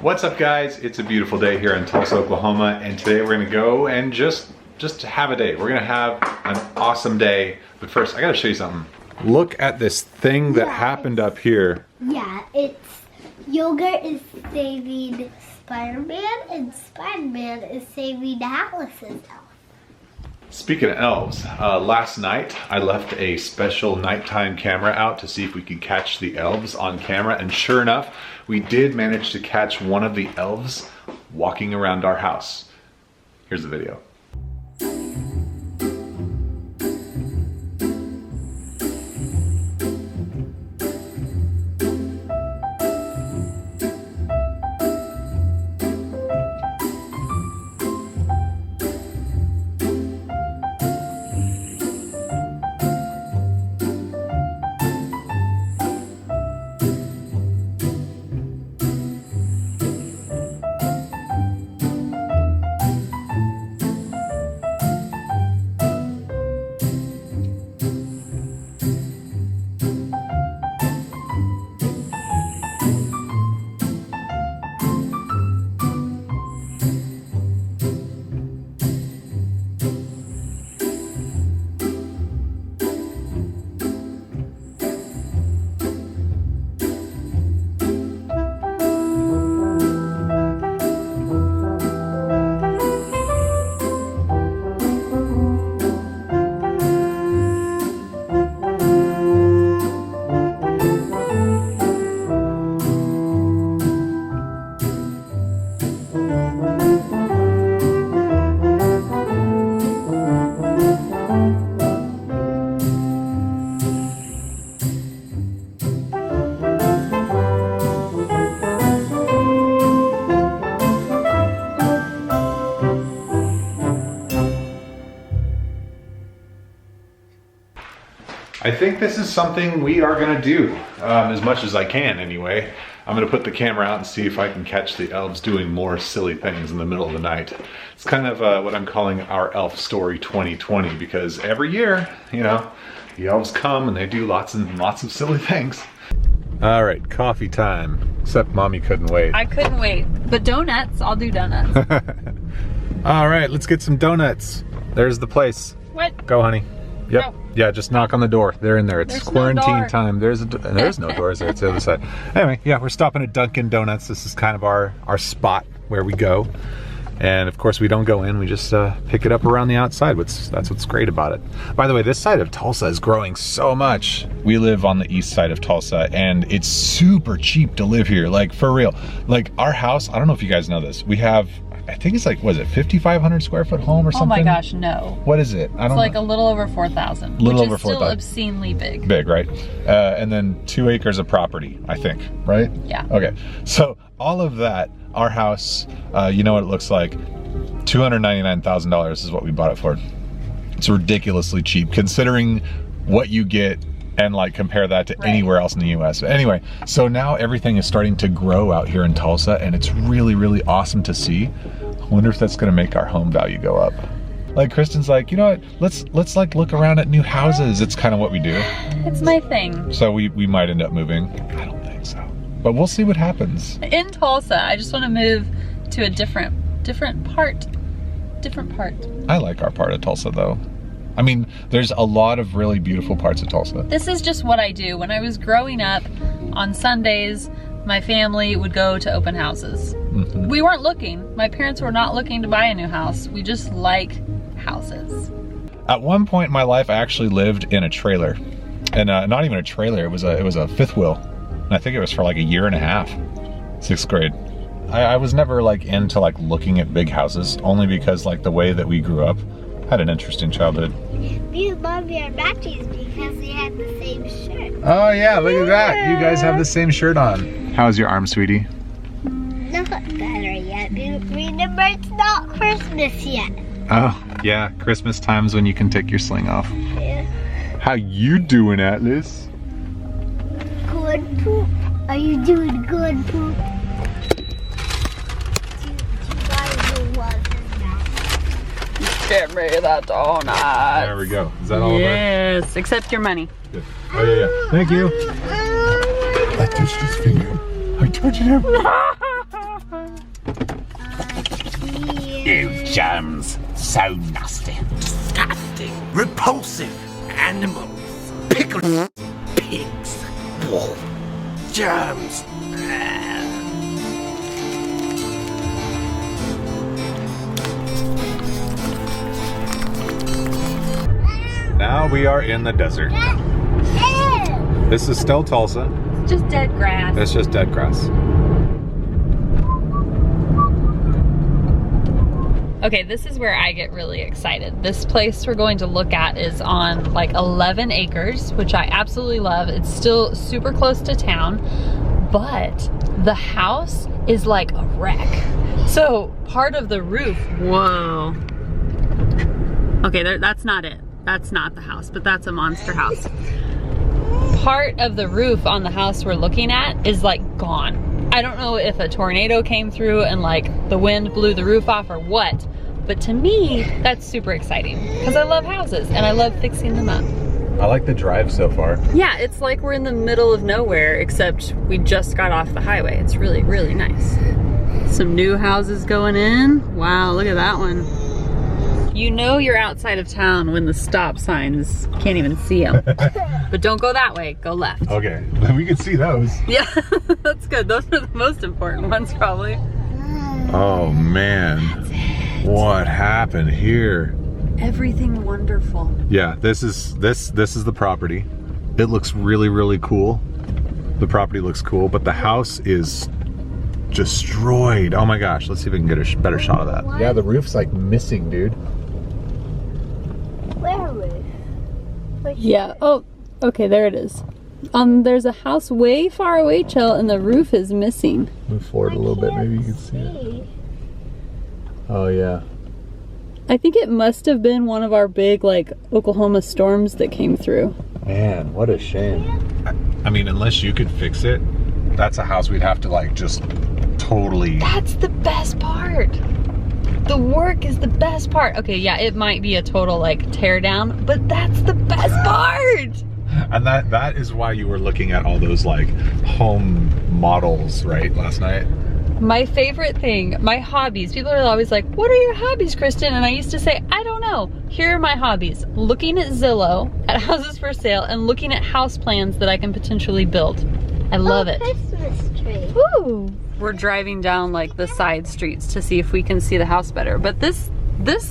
What's up, guys? It's a beautiful day here in Tulsa, Oklahoma, and today we're gonna go and just have a day. We're gonna have an awesome day, but first I gotta show you something. Look at this thing that happened up here. Yeah, it's yogurt is saving Spider-Man and Spider-Man is saving Alice's elf. Speaking of elves, last night I left a special nighttime camera out to see if we could catch the elves on camera, and sure enough, we did manage to catch one of the elves walking around our house. Here's the video. I think this is something we are gonna do, as much as I can anyway. I'm gonna put the camera out and see if I can catch the elves doing more silly things in the middle of the night. It's kind of what I'm calling our elf story 2020, because every year, you know, the elves come and they do lots and lots of silly things. All right, coffee time, except Mommy couldn't wait. I couldn't wait, but donuts, I'll do donuts. All right, let's get some donuts. There's the place. What? Go, honey. Yep. No. Yeah, just knock on the door. They're in there. It's There's quarantine no door. time. There's no doors there. It's the other side. Anyway, yeah, we're stopping at Dunkin' Donuts. This is kind of our spot where we go. And of course, we don't go in. We just pick it up around the outside. That's what's great about it. By the way, this side of Tulsa is growing so much. We live on the east side of Tulsa, and it's super cheap to live here. Like, for real. Like, our house, I don't know if you guys know this. We have, I think it's like, was it 5,500 square foot home or something? Oh my gosh, no. What is it? I don't know. It's like a little over 4,000. Little which over is still 4,000. obscenely big. Big, right? And then 2 acres of property, I think, right? Yeah. Okay, so all of that, our house, you know what it looks like? $299,000 is what we bought it for. It's ridiculously cheap considering what you get, and like compare that to anywhere else in the US. Anyway, so now everything is starting to grow out here in Tulsa, and it's really, really awesome to see. I wonder if that's gonna make our home value go up. Like, Kristen's like, you know what, let's like look around at new houses. It's kind of what we do. It's my thing. So we might end up moving. I don't think so, but we'll see what happens. In Tulsa, I just want to move to a different part. I like our part of Tulsa though. I mean, there's a lot of really beautiful parts of Tulsa. This is just what I do. When I was growing up, on Sundays, my family would go to open houses. Mm-hmm. We weren't looking. My parents were not looking to buy a new house. We just like houses. At one point in my life, I actually lived in a trailer. And not even a trailer, it was a fifth wheel. And I think it was for like a year and a half, 6th grade. I was never like into like looking at big houses, only because like the way that we grew up, had an interesting childhood. We love your matches because we have the same shirt. Oh yeah, look at that. You guys have the same shirt on. How's your arm, sweetie? Not better yet. Remember, it's not Christmas yet. Oh, yeah, Christmas time's when you can take your sling off. Yeah. How you doing, Atlas? Good poop. Are you doing good poop? Give me that donut. There we go. Is that all of it? Yes, except your money. Good. Oh yeah, yeah. Thank you. I touched his finger. I touched him. You germs, so nasty. Disgusting. Repulsive animals. Pickled pigs. Whoa. Germs. Now we are in the desert. This is still Tulsa. It's just dead grass. It's just dead grass. Okay, this is where I get really excited. This place we're going to look at is on like 11 acres, which I absolutely love. It's still super close to town, but the house is like a wreck. So part of the roof, whoa. Okay, that's not it. That's not the house, but that's a monster house. Part of the roof on the house we're looking at is like gone. I don't know if a tornado came through and like the wind blew the roof off or what, but to me, that's super exciting because I love houses and I love fixing them up. I like the drive so far. Yeah, it's like we're in the middle of nowhere, except we just got off the highway. It's really, really nice. Some new houses going in. Wow, look at that one. You know you're outside of town when the stop signs, can't even see them. But don't go that way, go left. Okay, we can see those. Yeah, that's good. Those are the most important ones probably. Oh man, what happened here? Everything wonderful. Yeah, this is the property. It looks really, really cool. The property looks cool, but the house is destroyed. Oh my gosh, let's see if we can get a better shot of that. What? Yeah, the roof's like missing, dude. Where roof? Yeah, oh, okay, there it is. There's a house way far away, Chell, and the roof is missing. Move forward a little bit, maybe you can see it. Oh yeah. I think it must have been one of our big, like, Oklahoma storms that came through. Man, what a shame. I mean, unless you could fix it, that's a house we'd have to like just totally... That's the best part. The work is the best part. Okay, yeah, it might be a total like tear down, but that's the best part. And that is why you were looking at all those like home models, right, last night? My favorite thing, my hobbies. People are always like, what are your hobbies, Kristen? And I used to say, I don't know. Here are my hobbies. Looking at Zillow, at houses for sale, and looking at house plans that I can potentially build. I love it. Christmas tree. Woo! We're driving down like the side streets to see if we can see the house better. But this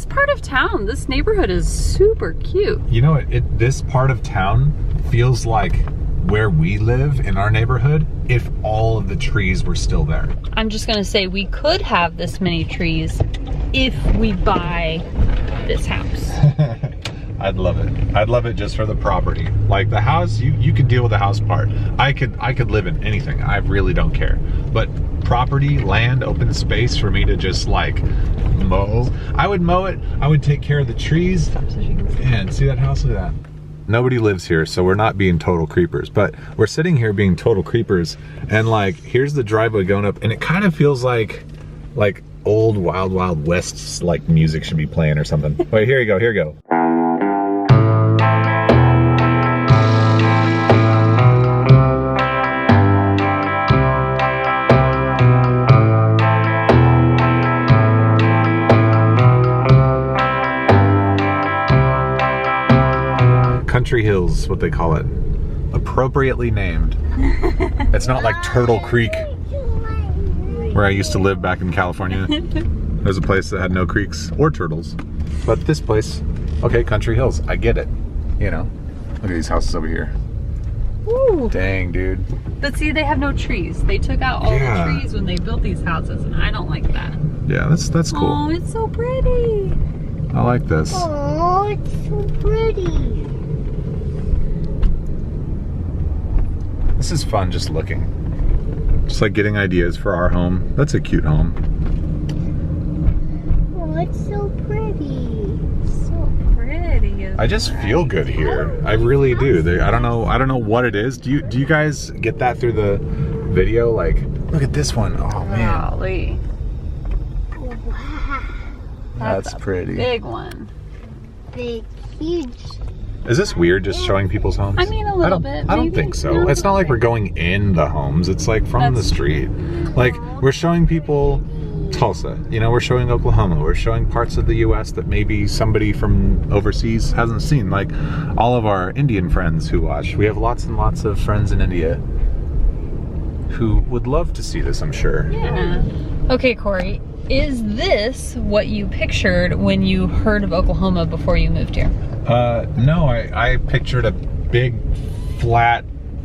part of town, this neighborhood is super cute. You know, this part of town feels like where we live in our neighborhood if all of the trees were still there. I'm just gonna say we could have this many trees if we buy this house. I'd love it. I'd love it just for the property. Like the house, you could deal with the house part. I could live in anything. I really don't care. But property, land, open space for me to just like mow. I would mow it. I would take care of the trees. Man, see that house? Look at that. Nobody lives here, so we're not being total creepers, but we're sitting here being total creepers, and like here's the driveway going up, and it kind of feels like old Wild Wild West like music should be playing or something. Wait, here you go, here you go. Country Hills, what they call it. Appropriately named. It's not like Turtle Creek, where I used to live back in California. There's a place that had no creeks or turtles. But this place, okay, Country Hills, I get it. You know, look at these houses over here. Ooh. Dang, dude. But see, they have no trees. They took out all the trees when they built these houses, and I don't like that. Yeah, that's cool. Oh, it's so pretty. I like this. Oh, it's so pretty. This is fun just looking. Just like getting ideas for our home. That's a cute home. Oh, it's so pretty. So pretty. I just feel good here. I really do. I don't know what it is. Do you guys get that through the video? Like, look at this one. Oh man. Golly. Wow. That's pretty. Big one. Big, huge. Is this weird just showing people's homes? I mean, a little bit. I don't maybe. think so. No, It's not like we're going in the homes. It's like from the street. Like we're showing people Tulsa. You know, we're showing Oklahoma. We're showing parts of the U.S. that maybe somebody from overseas hasn't seen. Like all of our Indian friends who watch. We have lots and lots of friends in India who would love to see this, I'm sure. Yeah. Okay, Corey, is this what you pictured when you heard of Oklahoma before you moved here? No, I pictured a big flat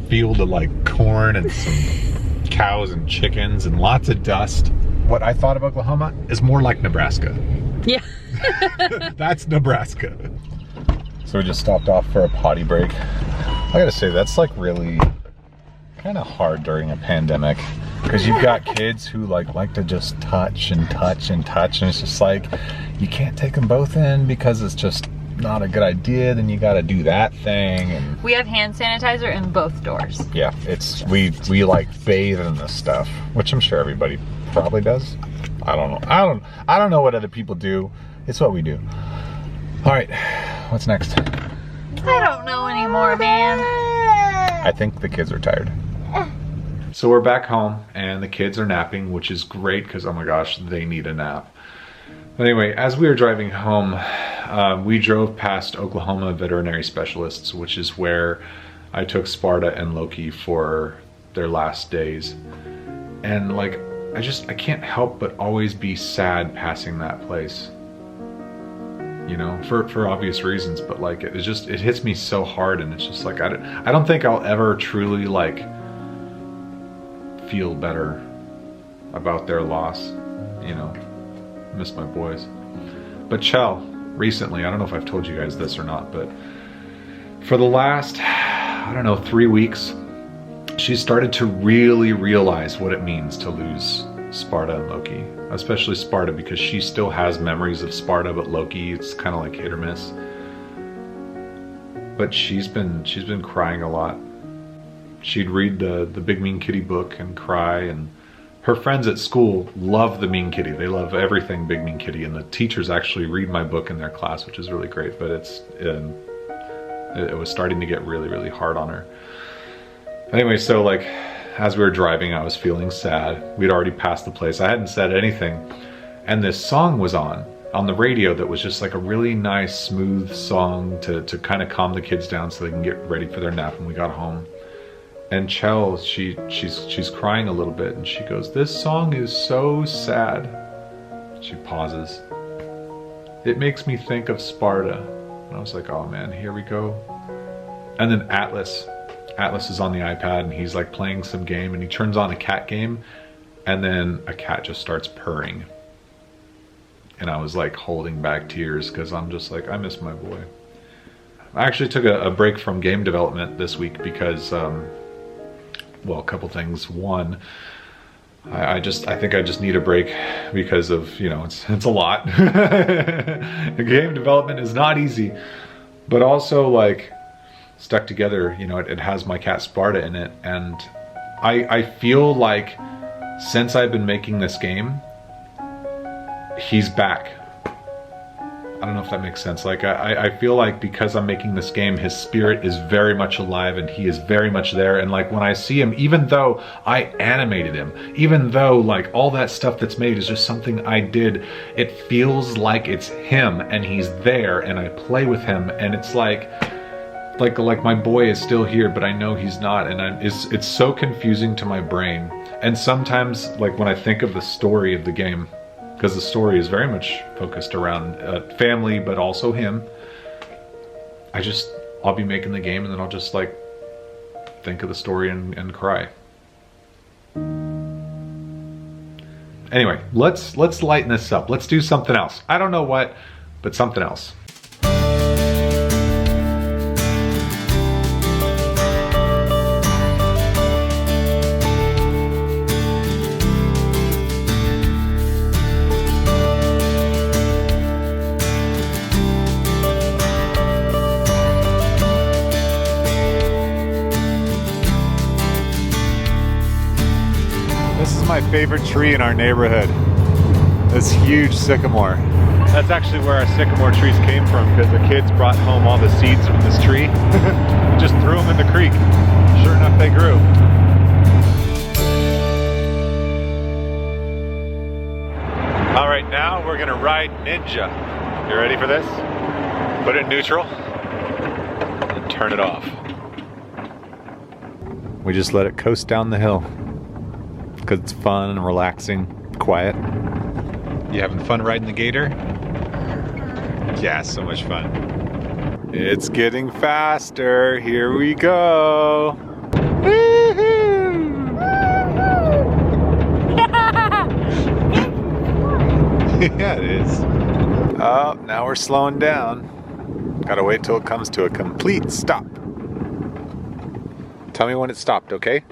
field of like corn and some cows and chickens and lots of dust. What I thought of Oklahoma is more like Nebraska. Yeah. That's Nebraska. So we just stopped off for a potty break. I gotta say, that's like really kind of hard during a pandemic because you've got kids who like to just touch and touch and touch, and it's just like you can't take them both in because it's just not a good idea. Then you got to do that thing, and we have hand sanitizer in both doors. Yeah, it's we like bathe in this stuff, which I'm sure everybody probably does. I don't know. I don't know what other people do. It's what we do. All right, what's next? I don't know anymore, man. I think the kids are tired. So we're back home and the kids are napping, which is great because, oh my gosh, they need a nap. But anyway, as we were driving home, we drove past Oklahoma Veterinary Specialists, which is where I took Sparta and Loki for their last days. And like, I can't help but always be sad passing that place. You know, for obvious reasons, but like it hits me so hard, and it's just like I don't think I'll ever truly like feel better about their loss. You know, miss my boys. But Chell, recently, I don't know if I've told you guys this or not, but for the last, I don't know, 3 weeks, she started to really realize what it means to lose Sparta and Loki, especially Sparta, because she still has memories of Sparta, but Loki, it's kind of like hit or miss. But she's been crying a lot. She'd read the Big Mean Kitty book and cry, and her friends at school love the Mean Kitty. They love everything Big Mean Kitty, and the teachers actually read my book in their class, which is really great, but it was starting to get really, really hard on her. Anyway, so like, as we were driving, I was feeling sad. We'd already passed the place. I hadn't said anything. And this song was on the radio that was just like a really nice, smooth song to kind of calm the kids down so they can get ready for their nap when we got home. And Chell, she's crying a little bit, and she goes, "This song is so sad." She pauses. "It makes me think of Sparta." And I was like, oh man, here we go. And then Atlas is on the iPad, and he's like playing some game, and he turns on a cat game, and then a cat just starts purring. And I was like holding back tears because I'm just like, I miss my boy. I actually took a break from game development this week because, well, a couple things. One, I think I just need a break because of, you know, it's a lot. Game development is not easy, but also like, stuck together, you know, it has my cat Sparta in it, and I feel like since I've been making this game, he's back. I don't know if that makes sense. Like I feel like because I'm making this game, his spirit is very much alive and he is very much there. And like when I see him, even though I animated him, even though like all that stuff that's made is just something I did, it feels like it's him and he's there, and I play with him, and it's like my boy is still here, but I know he's not, and it's so confusing to my brain. And sometimes, like when I think of the story of the game, because the story is very much focused around family, but also him, I'll be making the game, and then I'll just like think of the story and cry. Anyway, let's lighten this up. Let's do something else. I don't know what, but something else. This is my favorite tree in our neighborhood. This huge sycamore. That's actually where our sycamore trees came from, because the kids brought home all the seeds from this tree and just threw them in the creek. Sure enough, they grew. All right, now we're gonna ride Ninja. You ready for this? Put it in neutral and turn it off. We just let it coast down the hill because it's fun and relaxing, quiet. You having fun riding the gator? Yeah, so much fun. It's getting faster. Here we go. Yeah, it is. Oh, now we're slowing down. Gotta wait till it comes to a complete stop. Tell me when it stopped, okay?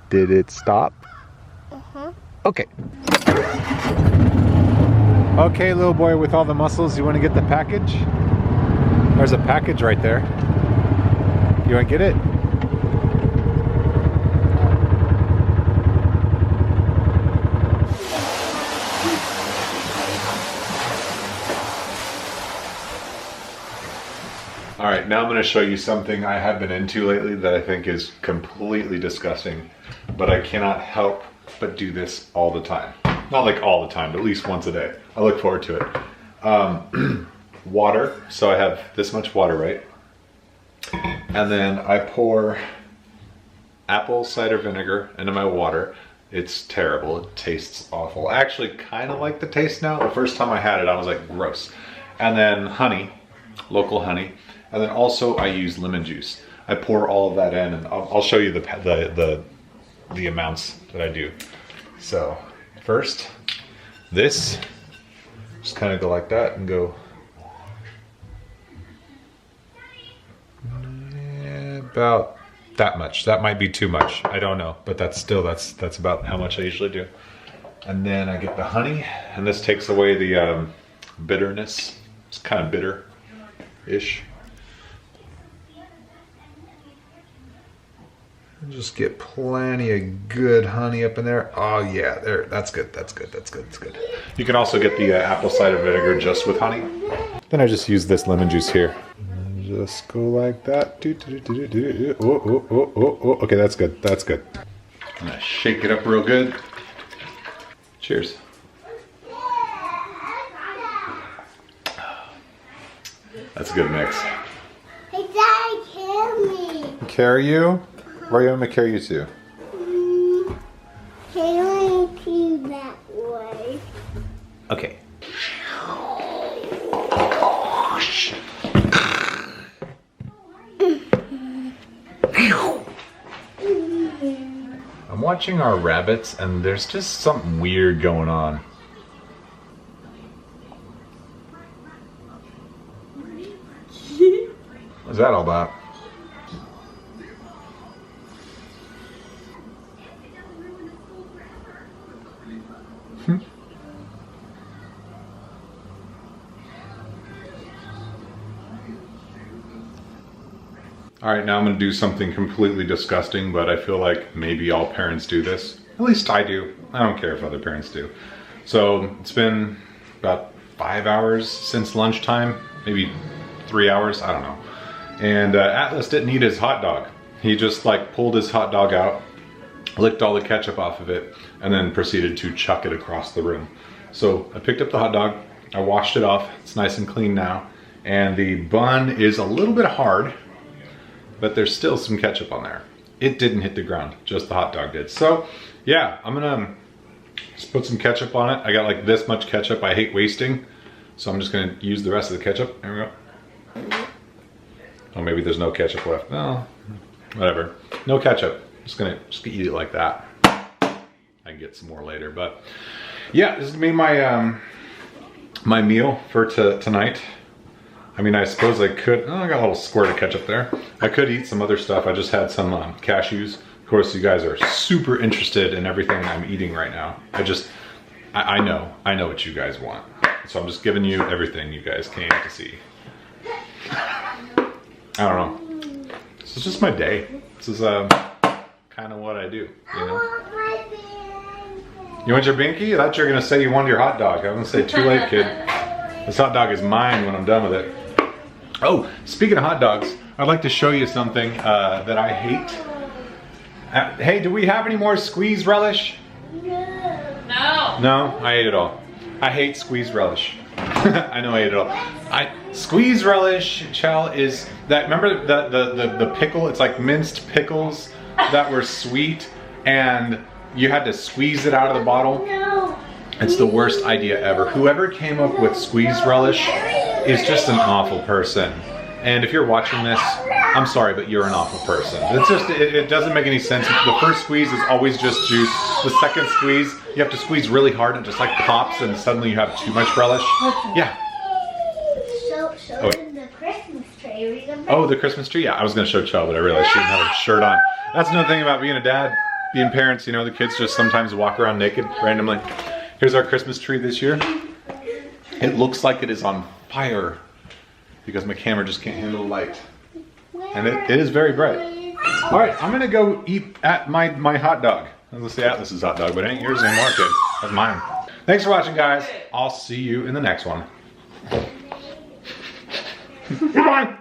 Did it stop? Uh-huh. Okay. Okay, little boy with all the muscles, you want to get the package? There's a package right there. You want to get it? All right, now I'm going to show you something I have been into lately that I think is completely disgusting, but I cannot help but do this all the time. Not like all the time, but at least once a day. I look forward to it. Water, so I have this much water, right? And then I pour apple cider vinegar into my water. It's terrible, it tastes awful. I actually kind of like the taste now. The first time I had it, I was like, gross. And then honey, local honey. And then also I use lemon juice. I pour all of that in, and I'll show you the amounts that I do. So first, this, just kind of go like that and go about that much. That might be too much. I don't know, but that's about how much I usually do. And then I get the honey, and this takes away the bitterness. It's kind of bitter-ish. Just get plenty of good honey up in there. Oh yeah, there. That's good. That's good. That's good. That's good. You can also get the apple cider vinegar just with honey. Then I just use this lemon juice here. And just go like that. Oh. Okay, that's good. That's good. I'm gonna shake it up real good. Cheers. That's a good mix. Hey, Daddy, carry me. Carry you? Where are you going to carry you to? Carry me that way. Okay. I'm watching our rabbits, and there's just something weird going on. What's that all about? All right, now I'm gonna do something completely disgusting, but I feel like maybe all parents do this. At least I do. I don't care if other parents do. So it's been about 5 hours since lunchtime, maybe 3 hours, I don't know. And Atlas didn't eat his hot dog. He just like pulled his hot dog out, licked all the ketchup off of it, and then proceeded to chuck it across the room. So I picked up the hot dog, I washed it off, it's nice and clean now, and the bun is a little bit hard, but there's still some ketchup on there. It didn't hit the ground, just the hot dog did. So yeah, I'm gonna just put some ketchup on it. I got like this much ketchup, I hate wasting. So I'm just gonna use the rest of the ketchup. There we go. Oh, maybe there's no ketchup left. No, whatever. No ketchup, just gonna eat it like that. I can get some more later, but yeah, this is gonna be my, my meal for tonight. I mean, I suppose I could, oh, I got a little squirt of ketchup there. I could eat some other stuff. I just had some cashews. Of course, you guys are super interested in everything I'm eating right now. I know what you guys want. So I'm just giving you everything you guys came to see. I don't know. This is just my day. This is kind of what I do, you know? You want your binky? I thought you were gonna say you wanted your hot dog. I was gonna say, too late, kid. This hot dog is mine when I'm done with it. Oh, speaking of hot dogs, I'd like to show you something that I hate. Hey, do we have any more squeeze relish? No. No, I ate it all. I hate squeeze relish. I know I ate it all. Squeeze relish, Chell, is that, remember the pickle? It's like minced pickles that were sweet and you had to squeeze it out of the bottle. No. It's the worst idea ever. Whoever came up with squeeze relish is just an awful person. And if you're watching this, I'm sorry, but you're an awful person. It's just, it doesn't make any sense. The first squeeze is always just juice. The second squeeze, you have to squeeze really hard and it just like pops and suddenly you have too much relish. Yeah. Show them the Christmas tree. Remember? Oh, the Christmas tree? Yeah, I was gonna show Chell, but I realized she didn't have a shirt on. That's another thing about being a dad, being parents, you know, the kids just sometimes walk around naked randomly. Here's our Christmas tree this year. It looks like it is on fire because my camera just can't handle the light. And it is very bright. All right, I'm gonna go eat at my hot dog. I was gonna say Atlas's hot dog, but it ain't yours anymore, kid. That's mine. Thanks for watching, guys. I'll see you in the next one. Goodbye.